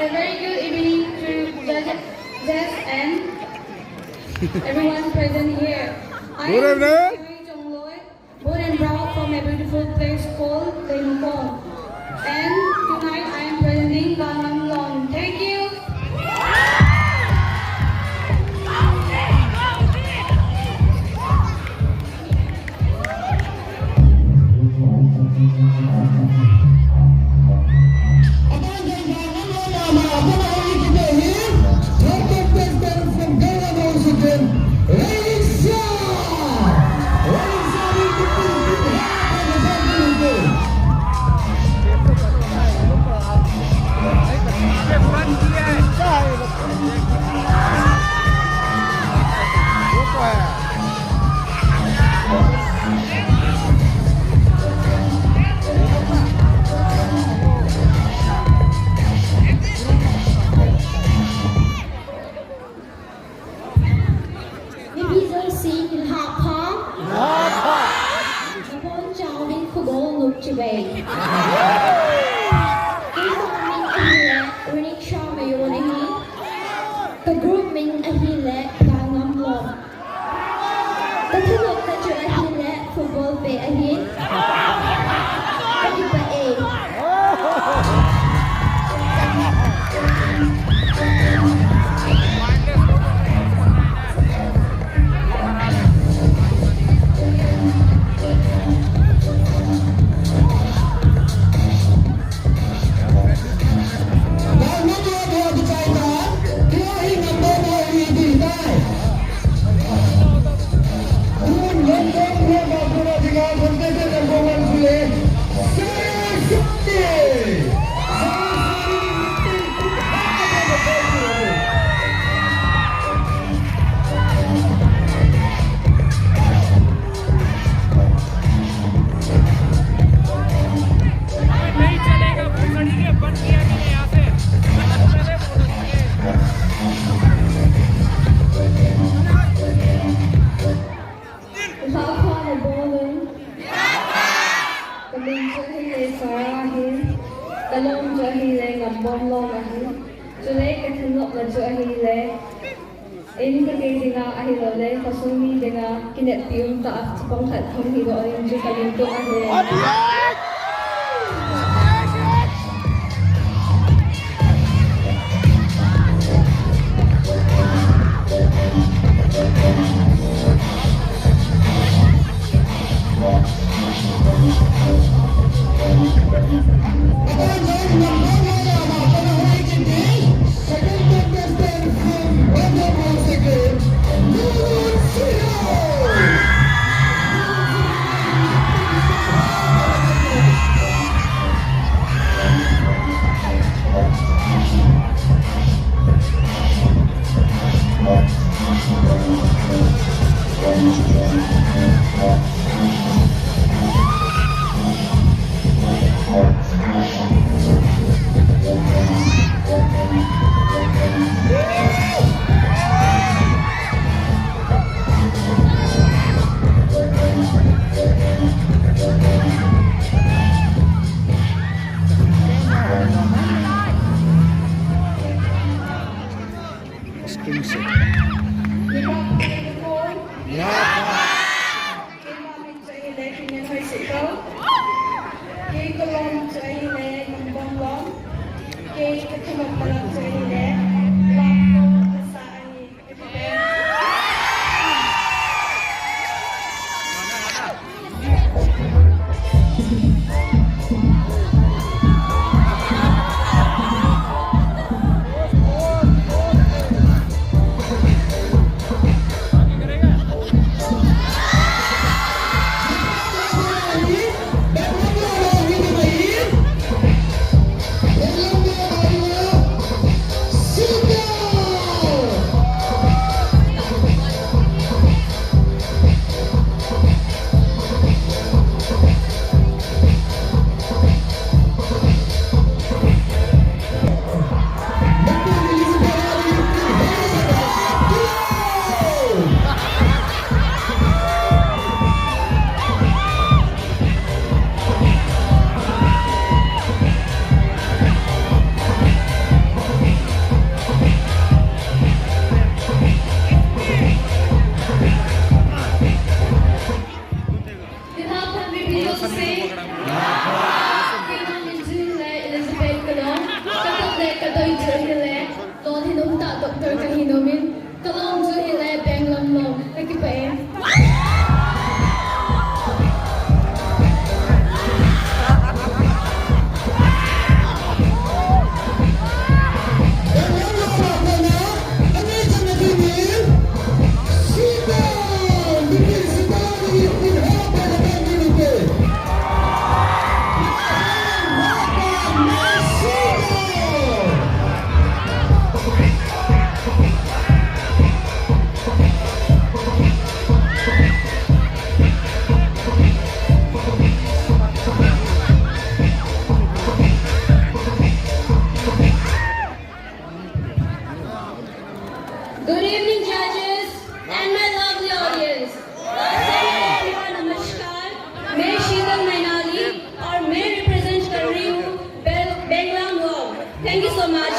A very good evening to judges and everyone present here. I am born and brought from a beautiful place called Leimakhong. And tonight I am presenting golnop. Thank you. Khogolnop the group mình ahin lệ và ngâm lộn. The thứ lực ta chữ ahin lệ phục vụ về ahin. Cái gì vậy? Kilom ahin ngâm golnop ahin, chule thei là ahin ini ke dinga ahin le pasumi dinga kinet pium ta pong khat thong hi do in ju kalin to ahin. tôi cho hi nó min kilom cho hi lại bang lom lom cái kipana. Good evening, judges and my lovely audience. Namaskar. May Sheetal Mainali or may represent Kariu Benglang Home. Thank you so much.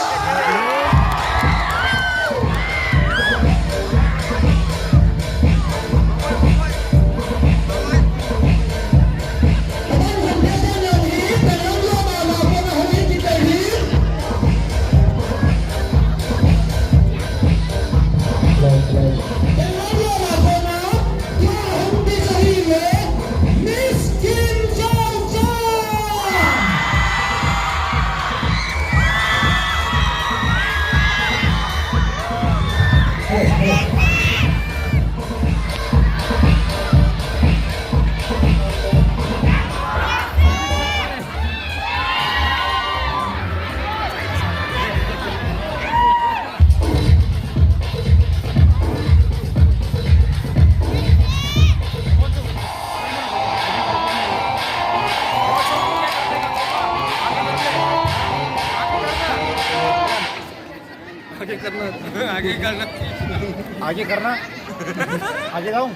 आगे करना आगे जाऊं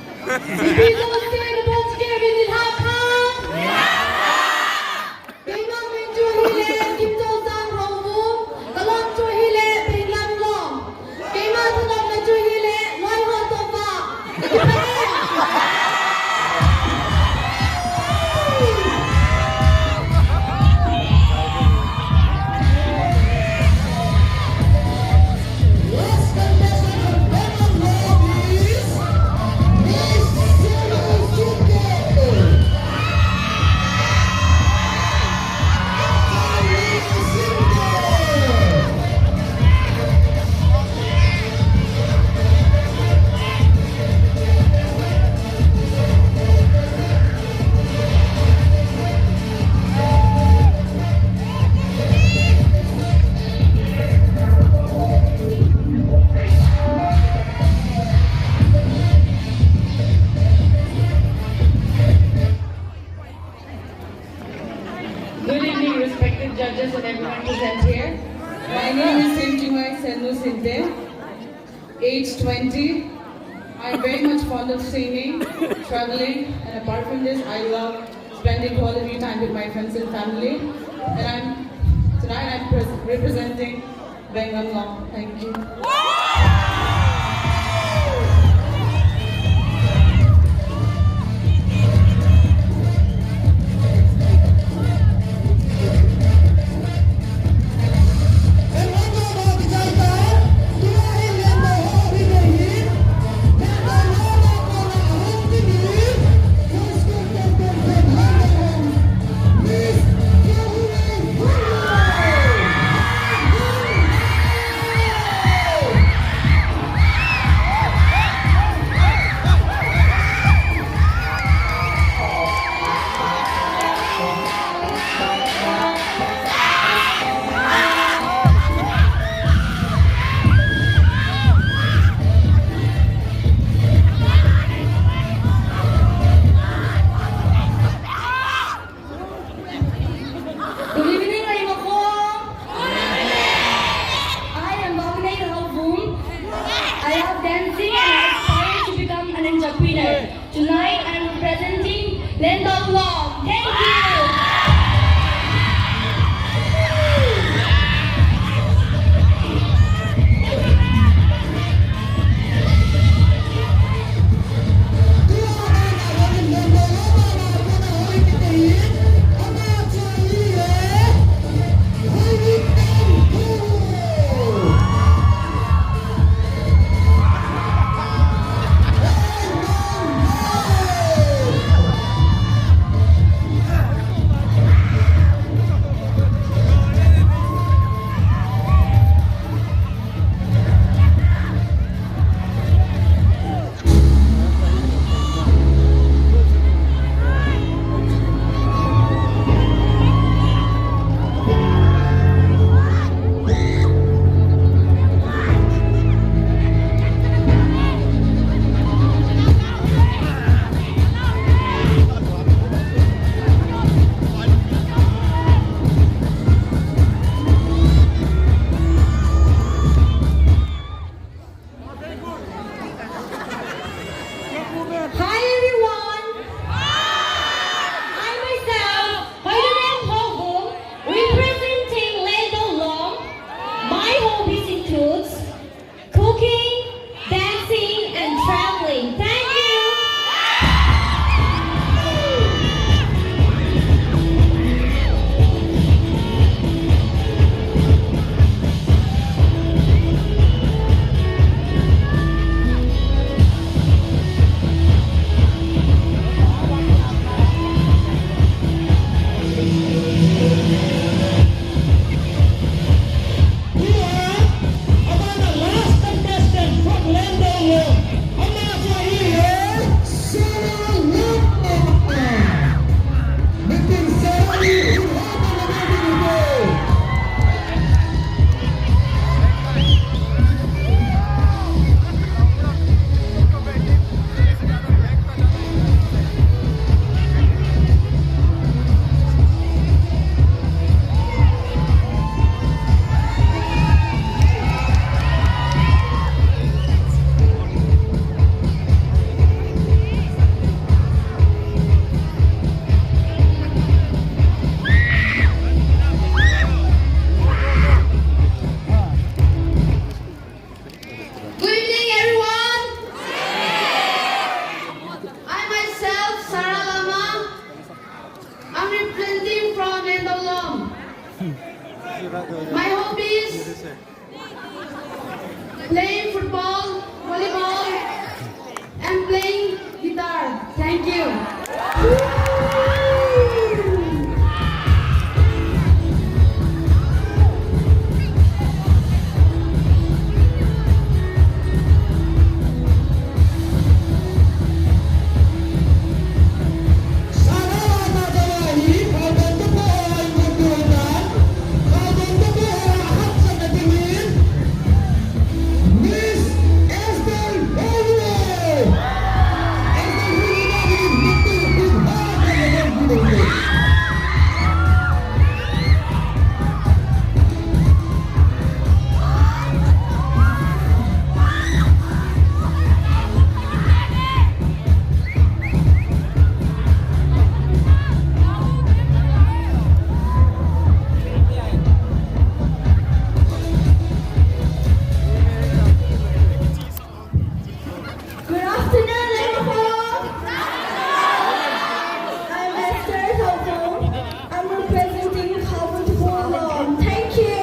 Good evening, respected judges and everyone present here. My name is Hichi, age 20. I'm very much fond of singing, traveling, and apart from this, I love spending quality time with my friends and family. And tonight I'm representing Golnop. Thank you. Good evening, Leimakhong. I am I love dancing and I aspire to become an entrepreneur. Tonight I am representing Golnop. Thank you. playing football, volleyball, and playing guitar. Thank you. Good afternoon, Leimakhong. I'm Esther Khogolnop. I'm representing Khogolnop. Thank you.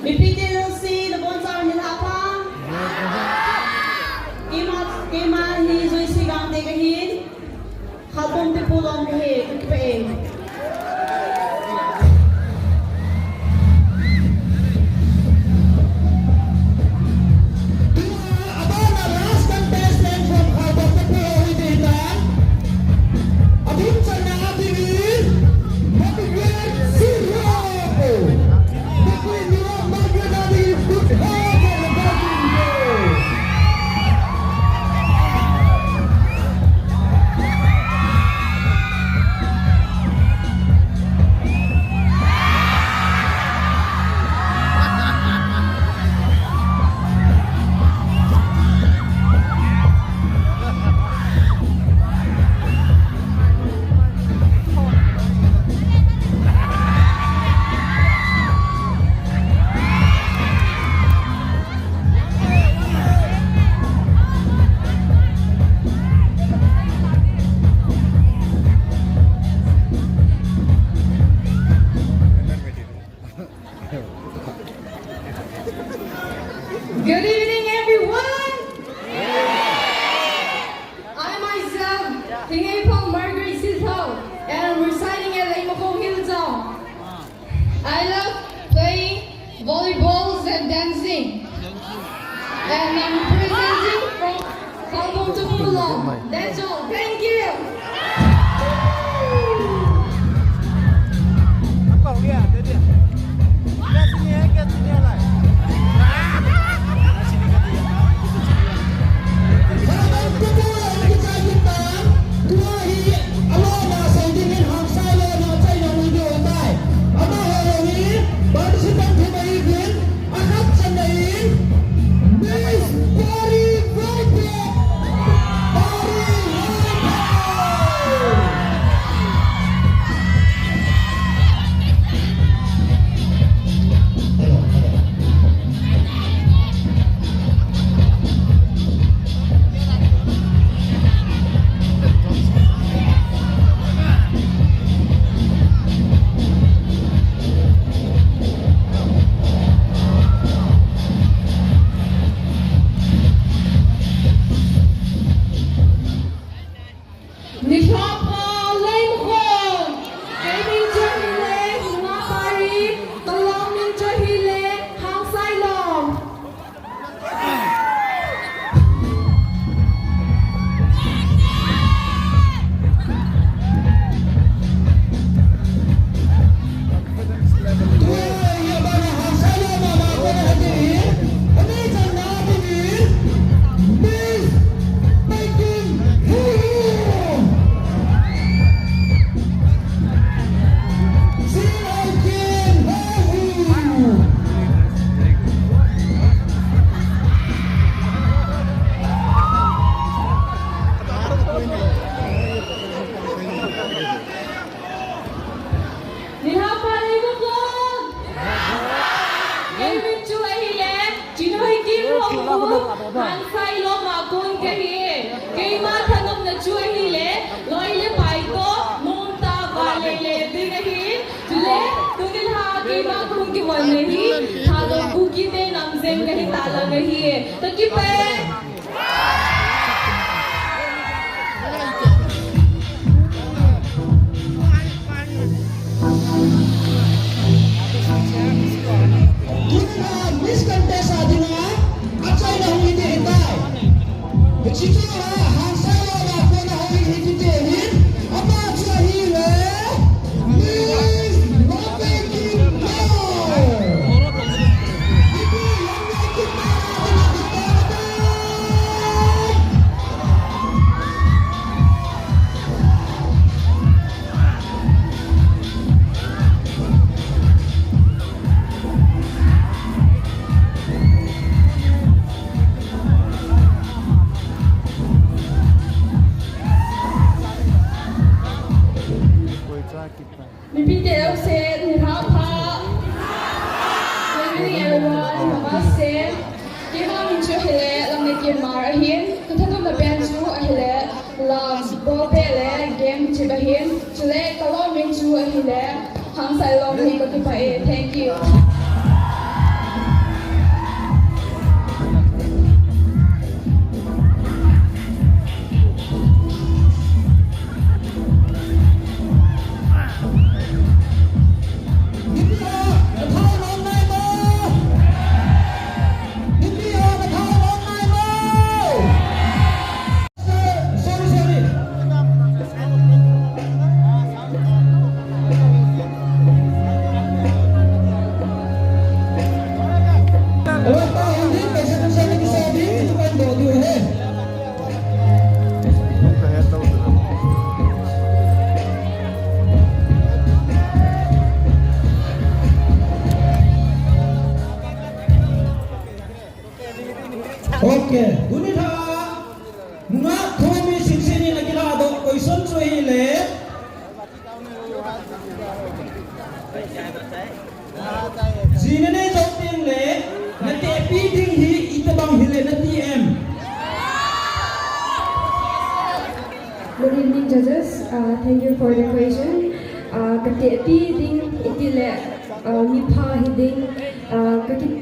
BPTLC, the Bazar Leimakhong. Kimkhat hi zui sigang de ahin. Kabol te pulong he kipana. Good evening, everyone. I myself, thei and I'm residing at Leimakhong Hilltown. I love playing volleyballs and dancing. And I'm representing from Kabol to Kilom. That's all. Thank you. Apa dia? Dia. Lihat sini ya, lihat sini lah. han sai lo ma kun ke hi ke ma thanok na chu hi le loi le pai to mom ta ba le dinga hi chule tungil ha ke ma kun ki wal ne hi tha do ku ki de nam zen ke hi ta la ne hi to ki pe Thank you. Okay, gunita nga komi sinsini na kilado ko ison so hile. Zinene joting le na te piding hi itabang hile na TM. Good evening, judges. Thank you for the question. Kati piding itile nipa hiding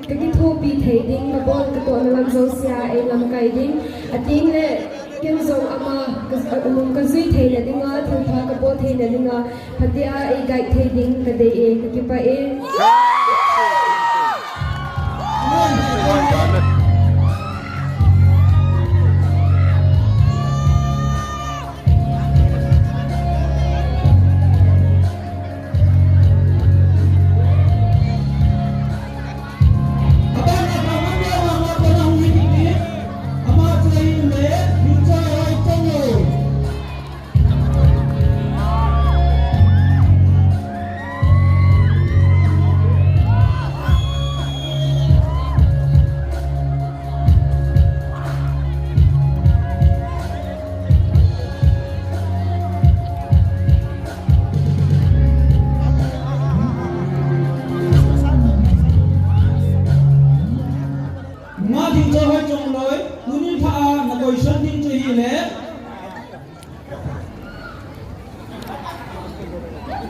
kaki thopi thei ding kabol kato alam zosia e lam kai ding ating le kem zo ama kazui thei le dinga thulpha kapo thei le dinga phatia e gai thei ding kade e kaki pa e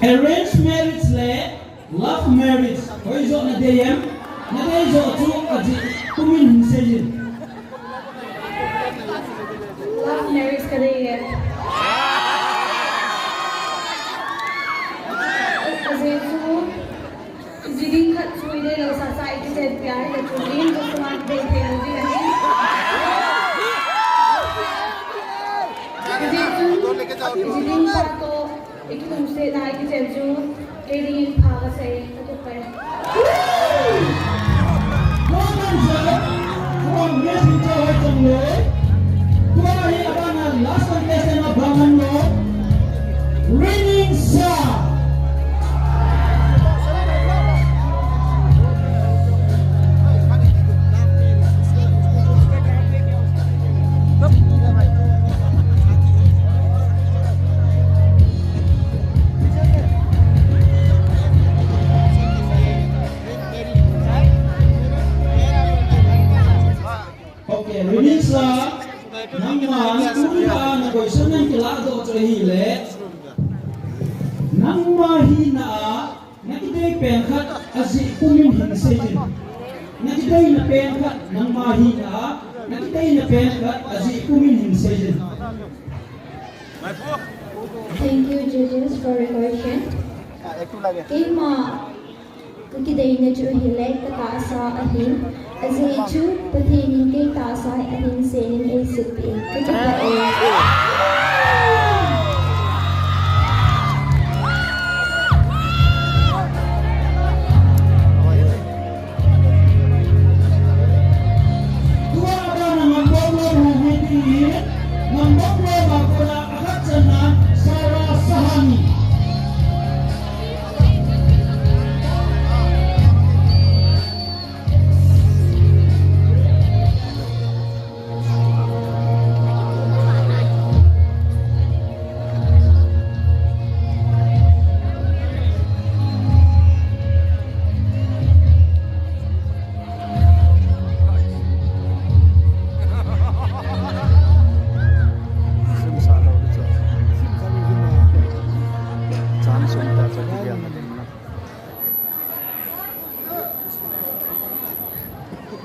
Arranged marriage le love marriage koi zo na deyem na dey zo tu aji kumin hinseyin love marriage kade e ajeh tu jiding khat chui de lo sa sai ke jet pyar le chulin to smart de the ji ani jiding pa to itu tumse nai ke jet ju leading pha ka sai to pa Raining Star. mahi na nakiday pengkat aji kumin hinsejin. Nakiday na pengkat ng mahi na nakiday na pengkat aji kumin hinsejin. Thank you, judges, for your question. Ima kiday na chu hilay katasa ahin aji chu pathinin kay tasa ahin senin ay sipi.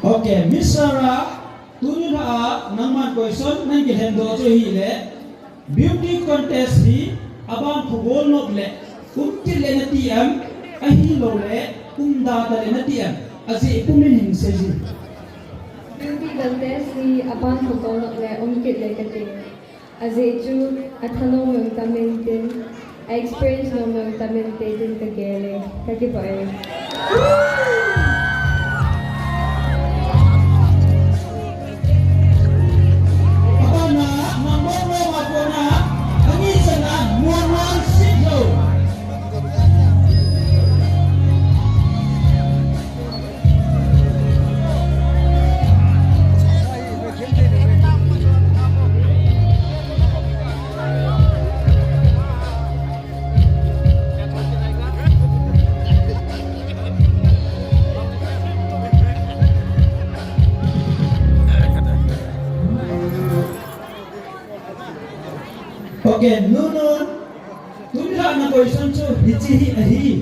Okay, Miss Sarah, tunjuk nama question nang kita hendak hile beauty contest hi abang Khogolnop le ukti le natiam ahin lo le umda le natiam aji pumin hingseji. Beauty contest hi abang Khogolnop le umkit le kati aji chu athanong ng tamintin experience ng tamintin kagele kagiboy. Okay, nunun tunjuk na question chu hichi ahi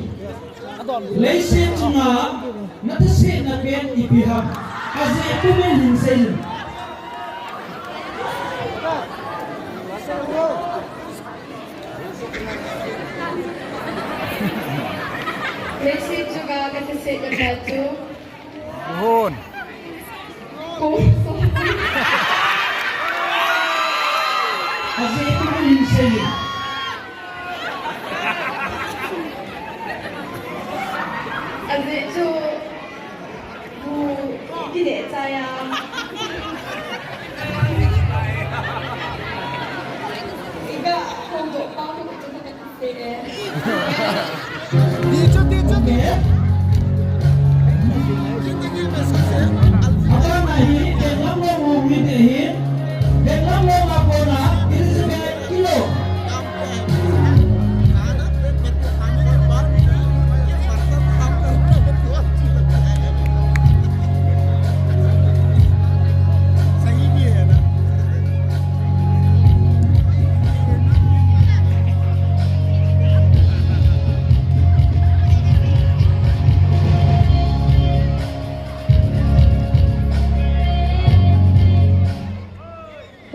leise chunga natase na pen ipiham aje pumen hinsel. Leise chunga natase na batu Hon. Aje pumen hinsel. Aje chu bu tidak saya. Iga kondo pau tu kita kete. Okay. Apa nahi dalam lo mitehin dalam lo apona ini sebagai kilo.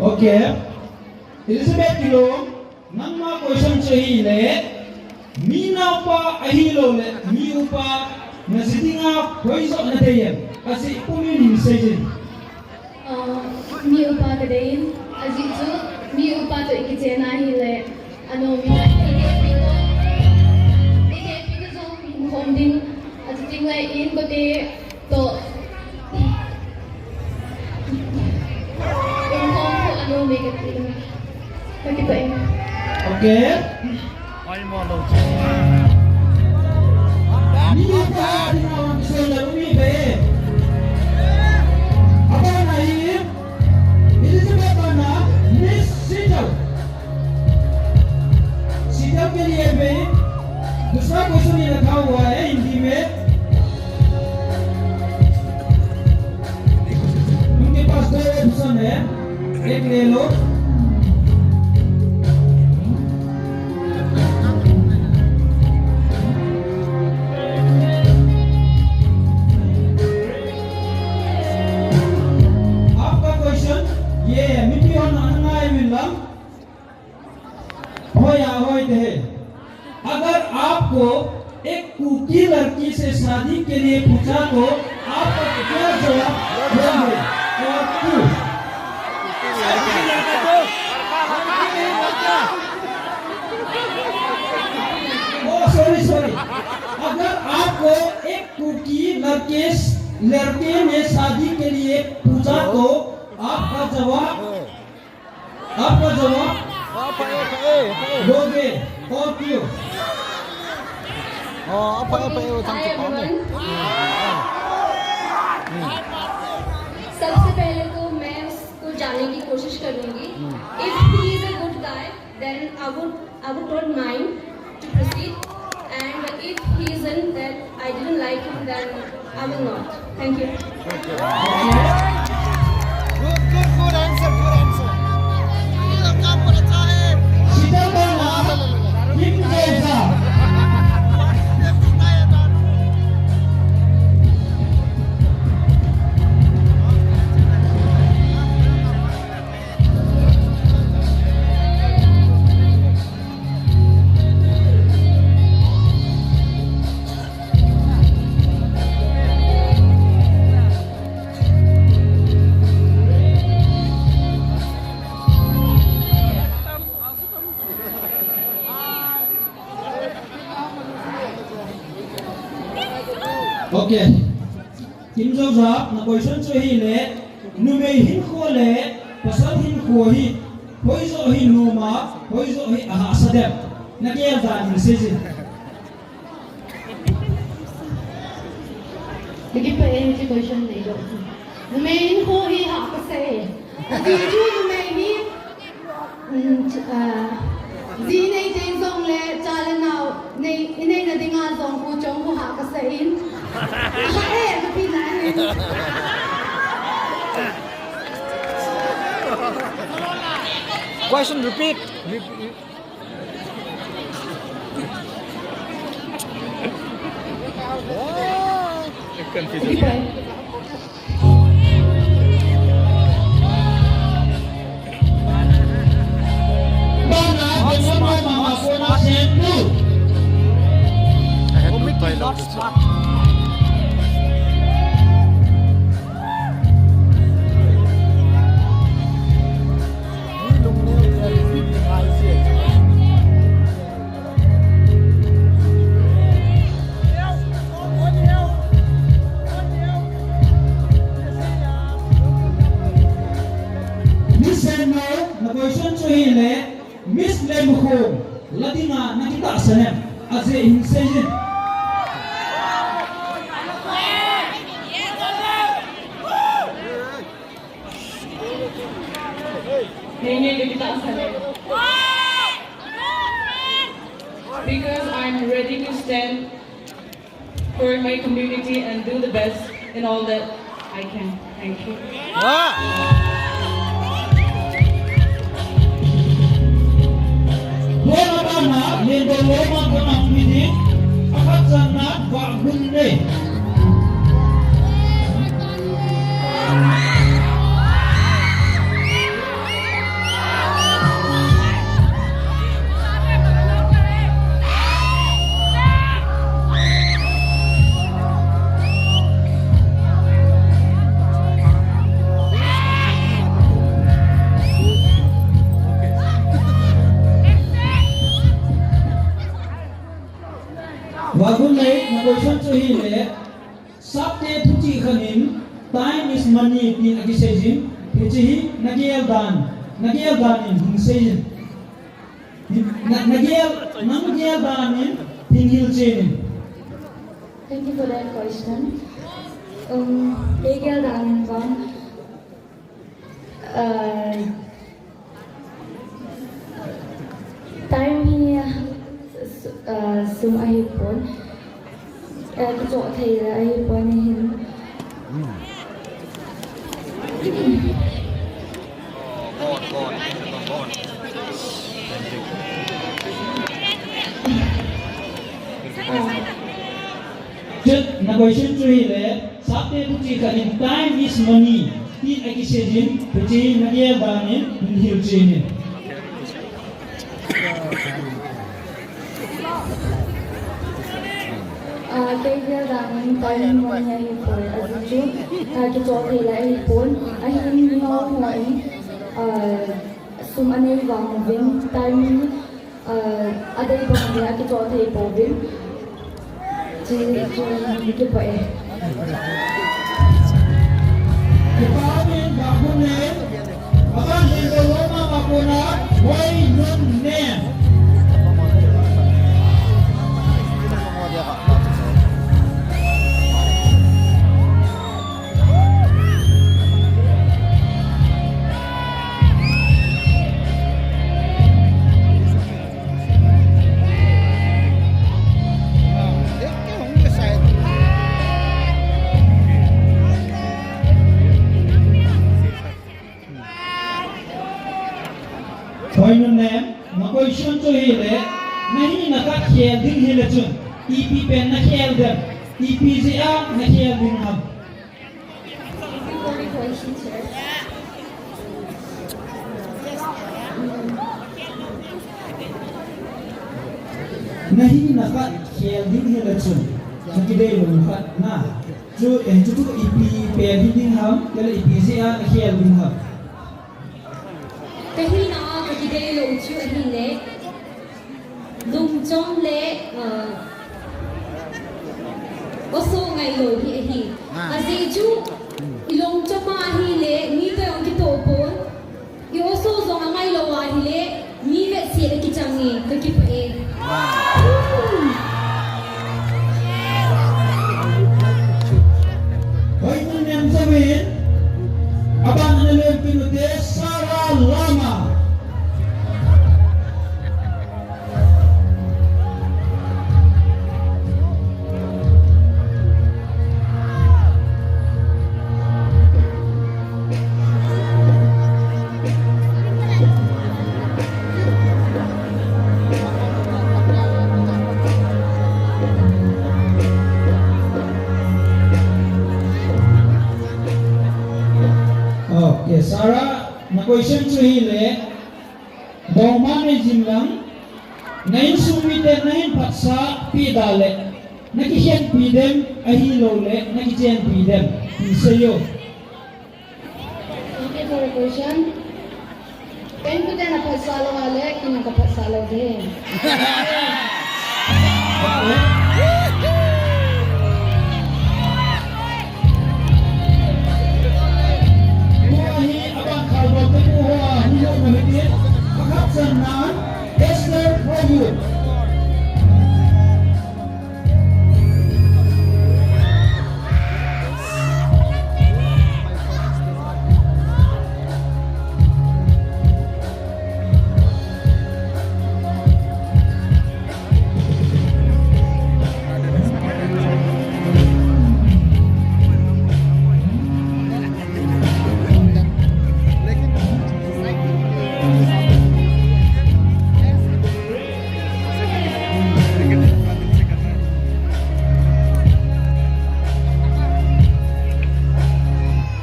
Okay, Elizabeth kilom nang mga question chahile mina pa ahilo le mi upa nasidinga poiso na thei kasi pumin hinsejin. Mi upa kadain aji chu mi upa to ikijena hile ano mina ike pito so homdin aji tinglai in kote to Okay. Oimo lo. Ni pa dinga so la umi be. Apa nahi? Elizabeth bana Miss Sita. Sita के लिए मैं दूसरा question ये रखा हुआ है हिंदी में. उनके पास दो ऑप्शन है, एक ले लो. आपको एक कुकी लड़की से शादी के लिए पूछा तो आप क्या जवाब देंगे और क्यों? सॉरी अगर आपको एक कुकी लड़के ने शादी के लिए पूछा तो आपका जवाब दोगे और क्यों? apa Hi everyone. सबसे पहले तो मैं उसको जानने की कोशिश करूंगी. If he is a good guy, then I would not mind to proceed. And if he isn't, then I didn't like him, then I will not. Thank you. Good answer. Okay. Kim zo za na question cho hi le nu me hin ko le pasal hin ko hi hoi zo hi nu ma hoi zo hi aha sadem na ke za ni se ji Lagi pa yung question na ito. Nu me hin ko hi ha kasi. Di ju nu me hi di nei jeng song le chala nao nei na dinga song ku chong ku ha kasi. Question repeat. Miss Leimakhong, Latina nakita sanem, ajeh hinsejin. Because I'm ready to stand for my community and do the best in all that I can. Thank you. Anak lendo loma kona midi akat sangat bagun deh. Bagun naik na question cho hi le chate thuchi khanin time is money tin agisejin hichi nagiel dan in hinsejin nagiel dan in hingil chenin. Thank you for that question. Nagiel dan in van time here sung ahin pon cho thei là ahin pon hin Just na question cho hi le chate thuchi khanin time is money tin agisejin hichi nagiel dan in hingil chenin. keiho dang time mo niya hipon ajuju kitoke la hipon ahin no ngoi sumanay wang vin time aday pa niya kitoke hipon Hichi pa eh. Ipamin bakunin, akan hindaloma makuna, way nun nen. Hoy nun nem, makoy shun to hile, nahi nakat khel din hile chun, ipi pen na khel dem, ipi zia na khel din ham. Nahi nakat khel din hile chun, nakide lumhat na, ju ipi pen din ham, kala ipi zia na khel din ham. Kahina kakide lo chu ahin le lung chong le oso ngai lo hi ahin aze chu ilong choma hi le ni to yong ki to pon I oso zong ngai lo wa hi le ni ve se le ki changi ka ki pa e Hoy nun nem zamin, abang analem pinude Sara Lama. Okay, Sarah, na question to hile, bawman ay jimlang, ngayon sumite ngayon patsa pidale, nakikyan pidem ahilole, nakikyan pidem, isayo. Thank you for the question. Pen ko din napasalo wale, kinakapasalo din. Okay. Buahi abang kalbal temuha hiyo mahidin, makapsanan, Esther for you.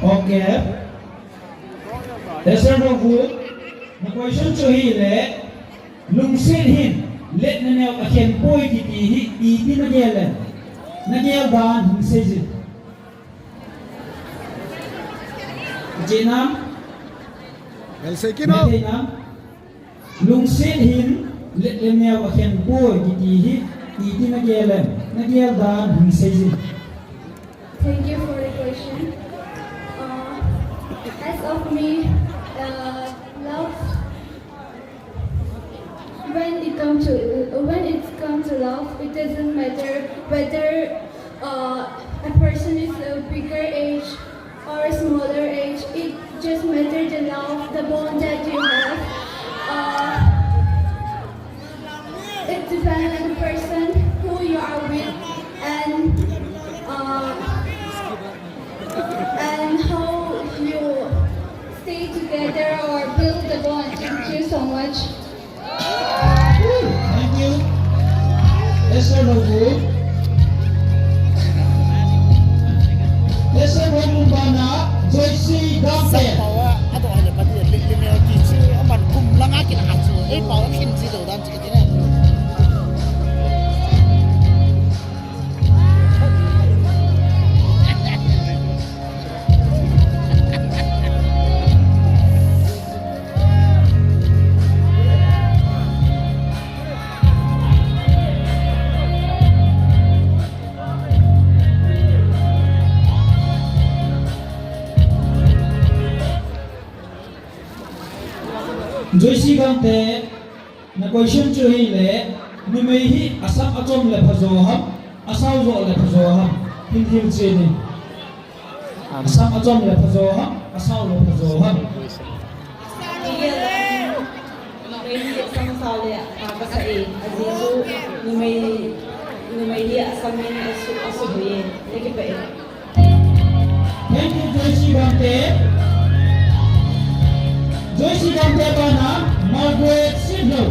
Okay. Esther for you. Na question to hile, lungsin hin, let na niyo aken poy kitihi, iti nagyalan. Nagyaldan hinsejit. Jinam, Behseh kino. Jinam, lungsin hin, let na niyo aken poy kitihi, iti nagyalan. Nagyaldan hinsejit. Thank you for the question. As of me, love. When it comes to love, it doesn't matter whether a person is a bigger age or a smaller age. It just matters the love, the bond that you have. It depends on the person who you are with and how you stay together or build the bond. Thank you so much. Thank you. Esther for you. Esther for you bana, Joyce Dampe. Bawa ato ada pati lini kici aman kum langa kita acu bawa kinci do dan cikit ini Joyce Gante na question chu hi le ni mai hi asam achom le phazo ham asau zo le phazo ham hin hil che ni asam achom le phazo ham asau le phazo ham Sang sale kasai azizu numai dia samin asu ye lekipe. Thank you Joyce Gante. Joyce Gante bana Margaret Sidlow.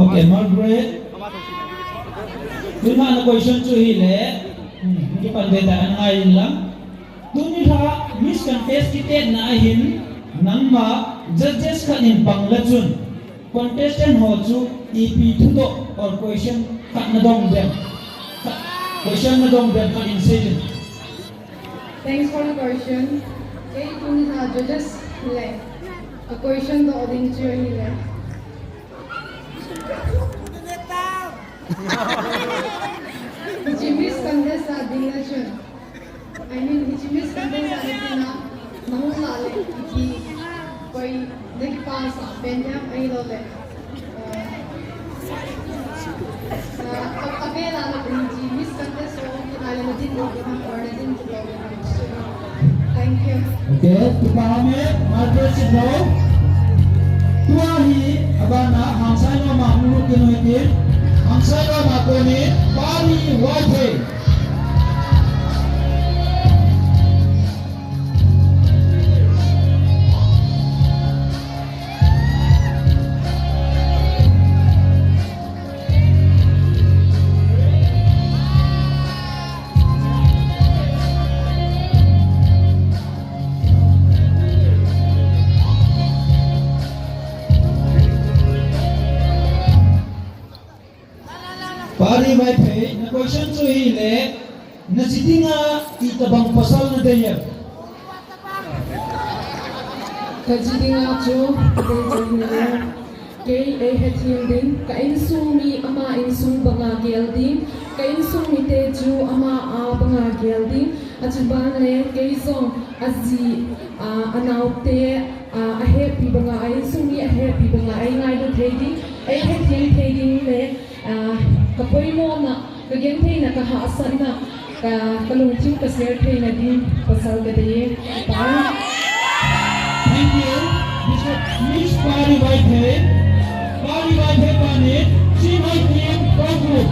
Okay, Margaret. Lima na question chu hi le. Hindi pa beta ang ayin lang. Tuni ha Miss Contested na ahin nang ma judges kanin panglachun. Contestant ho chu EP thudo or question kat na dong dem. Question na dong dem kanin season. Thanks for the question. Okay, kung judges le. A question to odin chu hile. Hichi contest sa dinga chun. I mean hichi contest sa dinga mahula le ki koi nek pass benya ai lo le. Akela le hichi contest so kinale na din lo or na din lo. Thank you. Okay, kipana Margaret Sidlow. Tuahi abana hangsai no mahmulu kinoitin. Hangsai no makoni pari maithei. Pari maithei na question chu hi le na sidinga itabang pasal na deya. Kajidinga chu kei hetin din kain sung mi ama in sung banga gelding kain sung mi te chu ama a banga gelding achuban le kei song azi naote ahe pi banga ai sung mi ahe pi banga ai ngai do thei ai hetin thei le kapoimo na kagem thei na ka ha asan na ka kalung chu ka share thei na din pasal ka de pa. Thank you, Mr. Miss Pari Maithei. Pari Maithei panit si Maithei Khogolnop.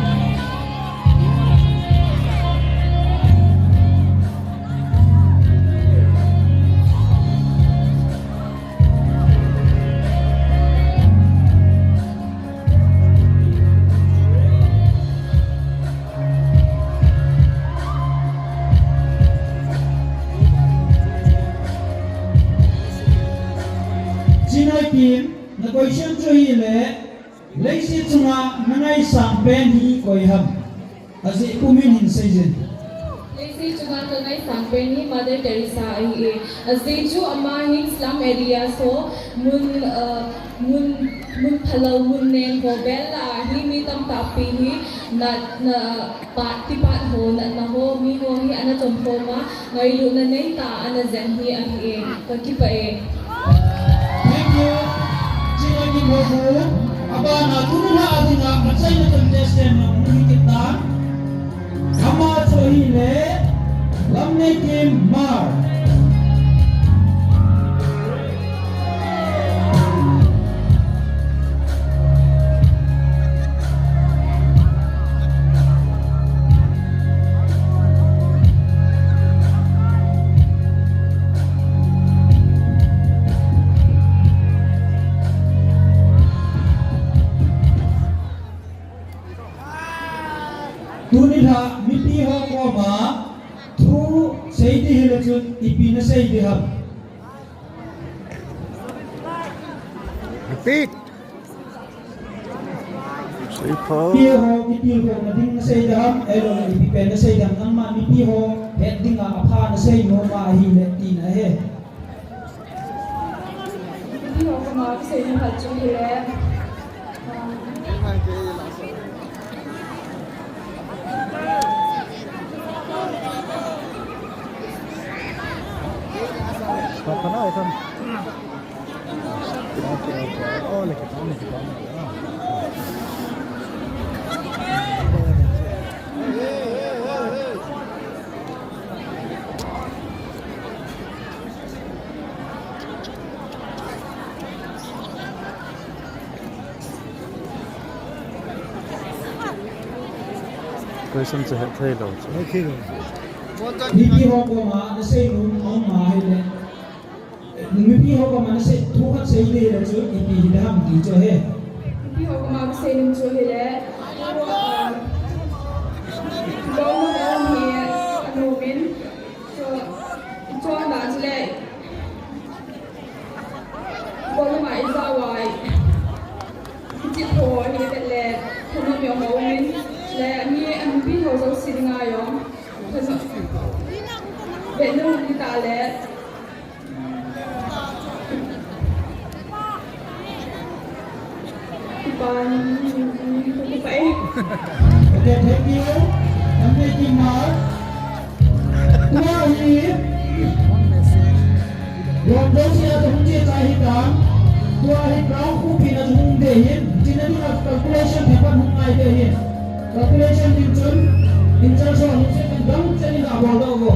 Sinai kim na question chu hi le leisi chunga nangai sang pen hi koiham azi kumin hin season. Leisi chunga nangai sang pen hi Mother Teresa ai azeju ama hin slum area so mun phalau mun nen ko bella hi mi tam ta pi hi na pat ti pat ho na ho mi ho hi ana chom ko ma ngai lu na nei ta ana zen hi ai ka ki pa e. Thank you. Sinai kim ho abana tunula adina matsai na contestant na muni kita ama chu hi le lamne kim mar. sei di hele chu ipina sei di ham repeat Sipo keiho kipil ko na dinga sei di ham elo na ipipena sei dam nang ma mi keiho het dinga apha na sei no ma ahin le tina he keiho ko ma sei na ha chu le Kipana itu. Oh, lagi kipana. Question to thei lo. Okay. mi keiho ko ma na sei no ma hele mi keiho ko ma na sei thu khat sei di hele chu ipi hi ham di cho he keiho ko ma sei nim chu le golnop alam hi anomin so na chule golnop ma isa wai Hichi ho hi le thono myo mo min le ni am bi ho so sidinga yo so beno ni ta le kipan kipai okay thank you and thank you Mark tua hi Ron dosi atau hunci cahitan tua hi kau kupi na hung dehin jina ni calculation hebat hung ai dehin calculation dincun dincal so hunci kendang jadi nak bawa dogo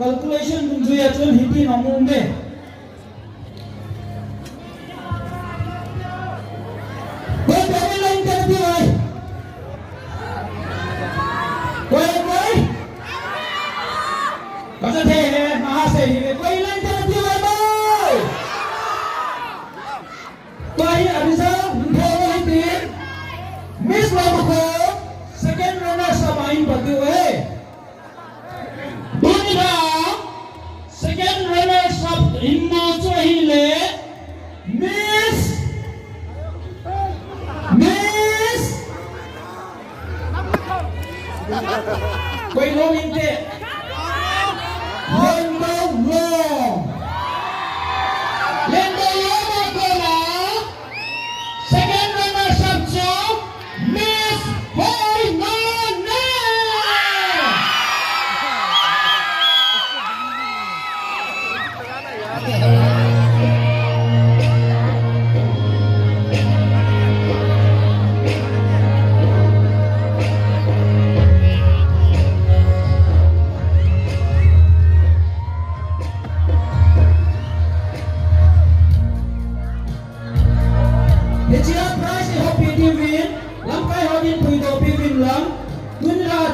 calculation dun juya chun hiti nomum me koi koi line ter di wai koi baza the he maha se hi koi line ter di wai boy koi arisa ho hiti miss Leimakhong second runner samain pati wai second runners up Inna Chahile Miss Quay lô linh tệ Lên đâu mà cô là second runners up cho Miss Hoi Nona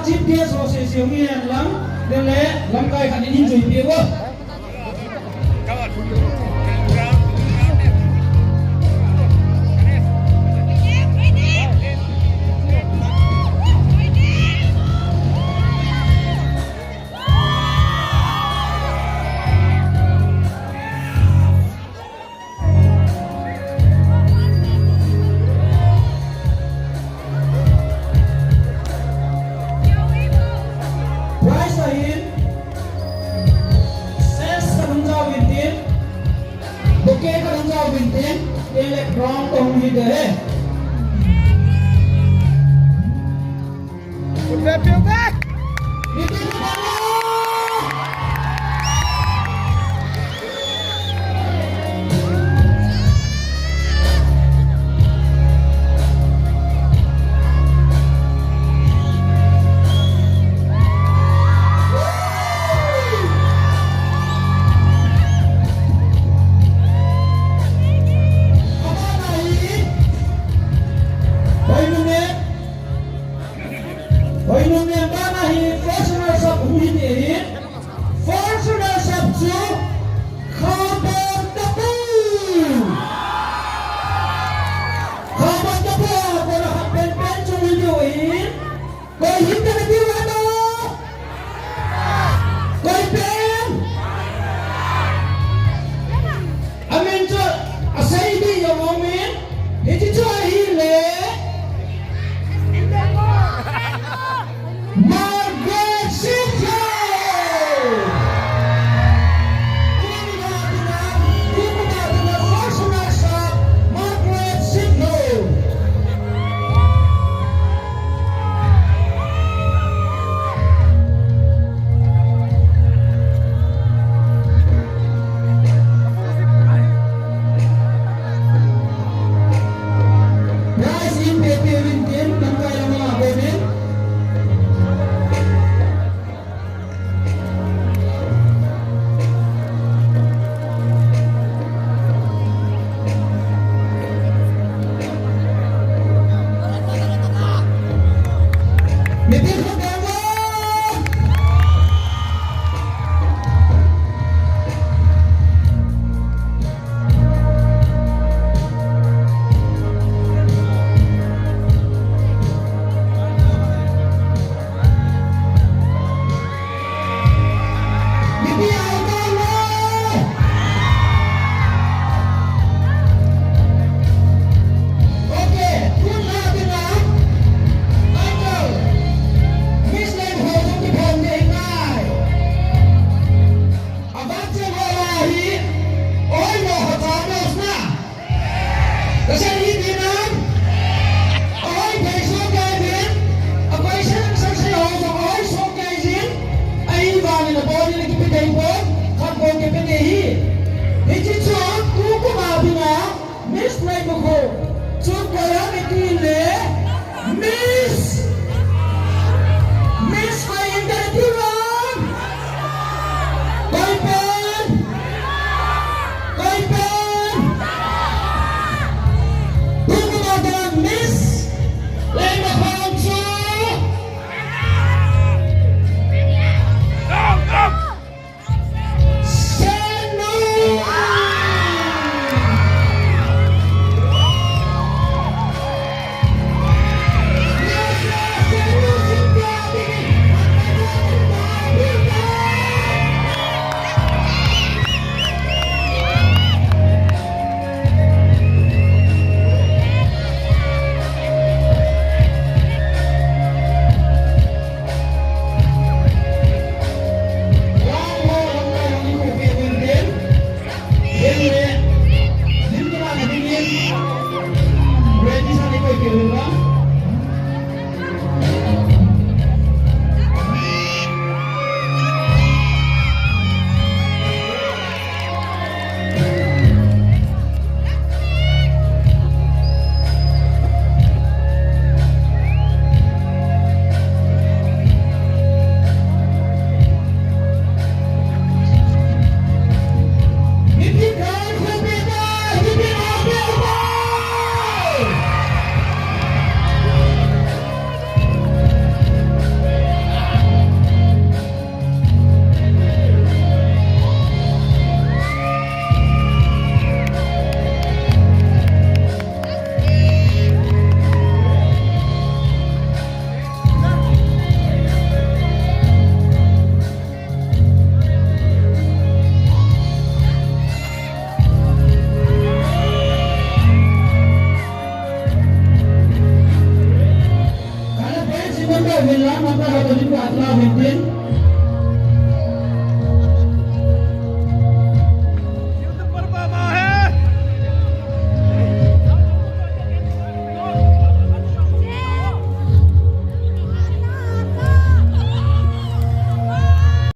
chip dia sosial lang, dele lang kai kan ini jadi apa? ahin ele krong tong hi de Udah,